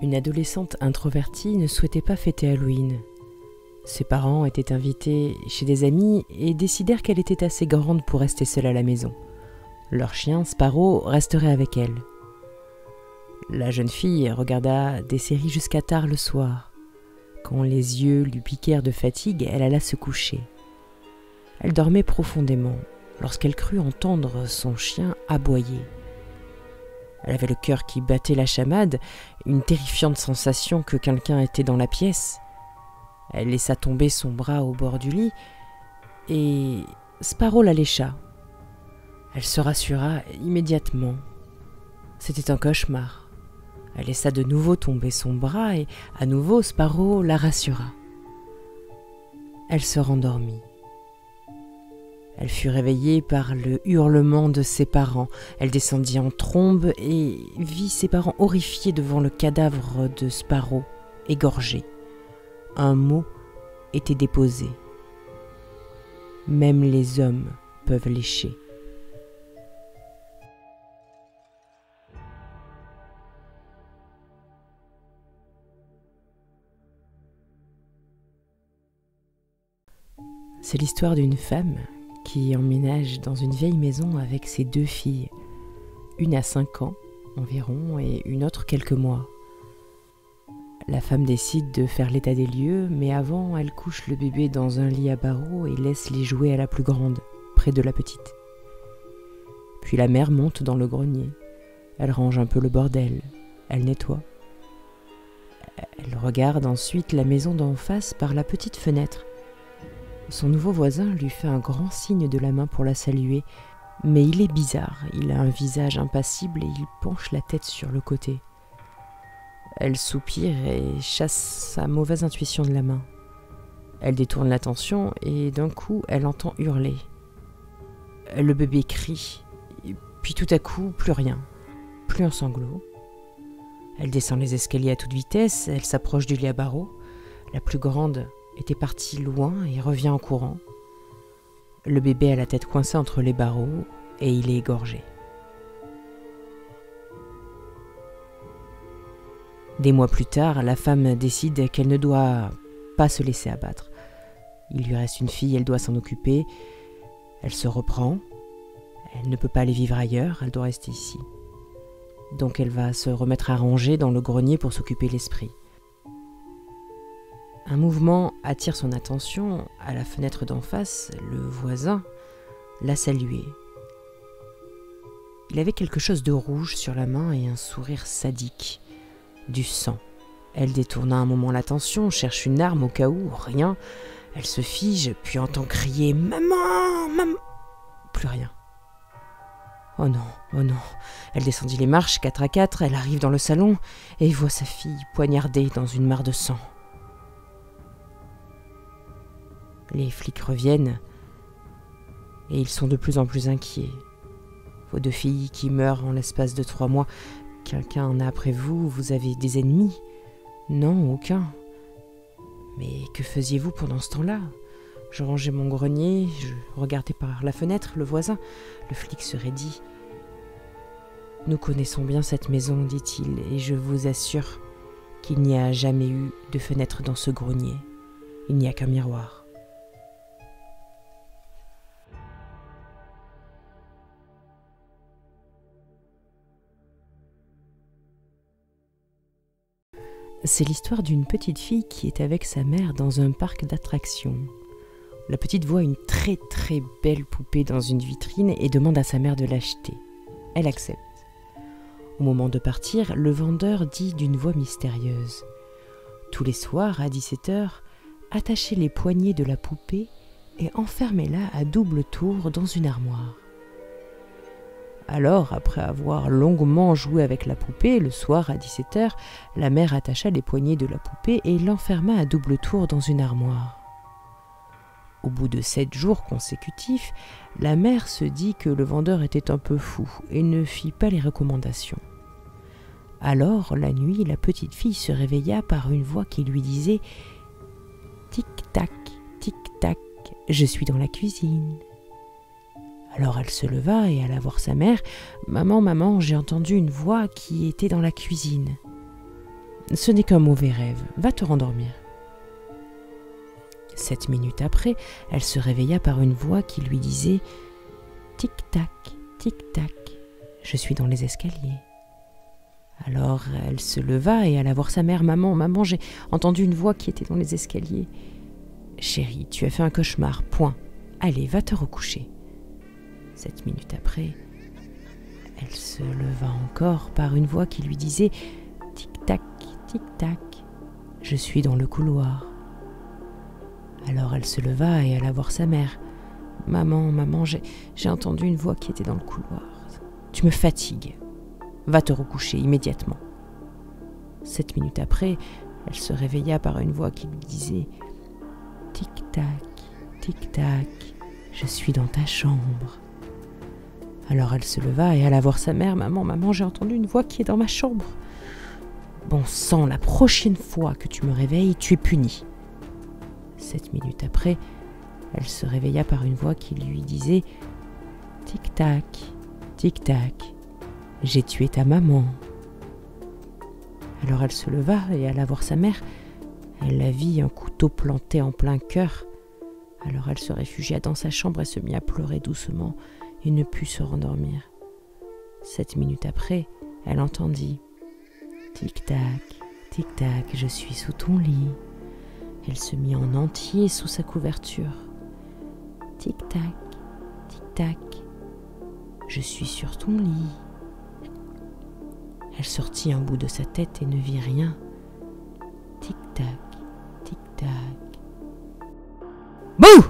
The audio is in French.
Une adolescente introvertie ne souhaitait pas fêter Halloween. Ses parents étaient invités chez des amis et décidèrent qu'elle était assez grande pour rester seule à la maison. Leur chien, Sparrow, resterait avec elle. La jeune fille regarda des séries jusqu'à tard le soir. Quand les yeux lui piquèrent de fatigue, elle alla se coucher. Elle dormait profondément lorsqu'elle crut entendre son chien aboyer. Elle avait le cœur qui battait la chamade, une terrifiante sensation que quelqu'un était dans la pièce. Elle laissa tomber son bras au bord du lit et Sparrow la lécha. Elle se rassura immédiatement. C'était un cauchemar. Elle laissa de nouveau tomber son bras et à nouveau Sparrow la rassura. Elle se rendormit. Elle fut réveillée par le hurlement de ses parents. Elle descendit en trombe et vit ses parents horrifiés devant le cadavre de Sparrow, égorgé. Un mot était déposé. Même les hommes peuvent lécher. C'est l'histoire d'une femme qui emménage dans une vieille maison avec ses 2 filles, une à 5 ans environ et une autre quelques mois. La femme décide de faire l'état des lieux, mais avant, elle couche le bébé dans un lit à barreaux et laisse les jouets à la plus grande, près de la petite. Puis la mère monte dans le grenier. Elle range un peu le bordel, elle nettoie. Elle regarde ensuite la maison d'en face par la petite fenêtre. Son nouveau voisin lui fait un grand signe de la main pour la saluer, mais il est bizarre, il a un visage impassible et il penche la tête sur le côté. Elle soupire et chasse sa mauvaise intuition de la main. Elle détourne l'attention et d'un coup, elle entend hurler. Le bébé crie, puis tout à coup, plus rien, plus un sanglot. Elle descend les escaliers à toute vitesse, elle s'approche du lit à barreaux. La plus grande était partie loin et revient en courant. Le bébé a la tête coincée entre les barreaux et il est égorgé. Des mois plus tard, la femme décide qu'elle ne doit pas se laisser abattre. Il lui reste une fille, elle doit s'en occuper. Elle se reprend. Elle ne peut pas aller vivre ailleurs, elle doit rester ici. Donc elle va se remettre à ranger dans le grenier pour s'occuper l'esprit. Un mouvement attire son attention. À la fenêtre d'en face, le voisin l'a salué. Il avait quelque chose de rouge sur la main et un sourire sadique. Du sang. Elle détourna un moment l'attention, cherche une arme au cas où, rien. Elle se fige, puis entend crier « Maman, maman !» Plus rien. Oh non, oh non. Elle descendit les marches 4 à 4, elle arrive dans le salon et voit sa fille poignardée dans une mare de sang. Les flics reviennent et ils sont de plus en plus inquiets. Vos 2 filles qui meurent en l'espace de 3 mois, quelqu'un en a après vous, vous avez des ennemis? Non, aucun. Mais que faisiez-vous pendant ce temps-là? Je rangeais mon grenier, je regardais par la fenêtre le voisin. Le flic se raidit. Nous connaissons bien cette maison, dit-il, et je vous assure qu'il n'y a jamais eu de fenêtre dans ce grenier. Il n'y a qu'un miroir. C'est l'histoire d'une petite fille qui est avec sa mère dans un parc d'attractions. La petite voit une très très belle poupée dans une vitrine et demande à sa mère de l'acheter. Elle accepte. Au moment de partir, le vendeur dit d'une voix mystérieuse « Tous les soirs, à 17h, attachez les poignets de la poupée et enfermez-la à double tour dans une armoire. » Alors, après avoir longuement joué avec la poupée, le soir à 17h, la mère attacha les poignets de la poupée et l'enferma à double tour dans une armoire. Au bout de 7 jours consécutifs, la mère se dit que le vendeur était un peu fou et ne fit pas les recommandations. Alors, la nuit, la petite fille se réveilla par une voix qui lui disait « Tic-tac, tic-tac, je suis dans la cuisine. » Alors elle se leva et alla voir sa mère. « Maman, maman, j'ai entendu une voix qui était dans la cuisine. » ce n'est qu'un mauvais rêve, va te rendormir. » 7 minutes après, elle se réveilla par une voix qui lui disait « Tic-tac, tic-tac, je suis dans les escaliers. » Alors elle se leva et alla voir sa mère. « Maman, maman, j'ai entendu une voix qui était dans les escaliers. »« Chérie, tu as fait un cauchemar, point. Allez, va te recoucher. » 7 minutes après, elle se leva encore par une voix qui lui disait « Tic-tac, tic-tac, je suis dans le couloir. » Alors elle se leva et alla voir sa mère. « Maman, maman, j'ai entendu une voix qui était dans le couloir. Tu me fatigues. Va te recoucher immédiatement. » 7 minutes après, elle se réveilla par une voix qui lui disait « Tic-tac, tic-tac, je suis dans ta chambre. » Alors elle se leva et alla voir sa mère. « Maman, maman, j'ai entendu une voix qui est dans ma chambre. »« Bon sang, la prochaine fois que tu me réveilles, tu es punie. » 7 minutes après, elle se réveilla par une voix qui lui disait « Tic-tac, tic-tac, j'ai tué ta maman. » Alors elle se leva et alla voir sa mère. Elle la vit, un couteau planté en plein cœur. Alors elle se réfugia dans sa chambre et se mit à pleurer doucement et ne put se rendormir. 7 minutes après, elle entendit « Tic-tac, tic-tac, je suis sous ton lit. » Elle se mit en entier sous sa couverture. « Tic-tac, tic-tac, je suis sur ton lit. » Elle sortit un bout de sa tête et ne vit rien. Tic-tac, tic-tac. Bouh !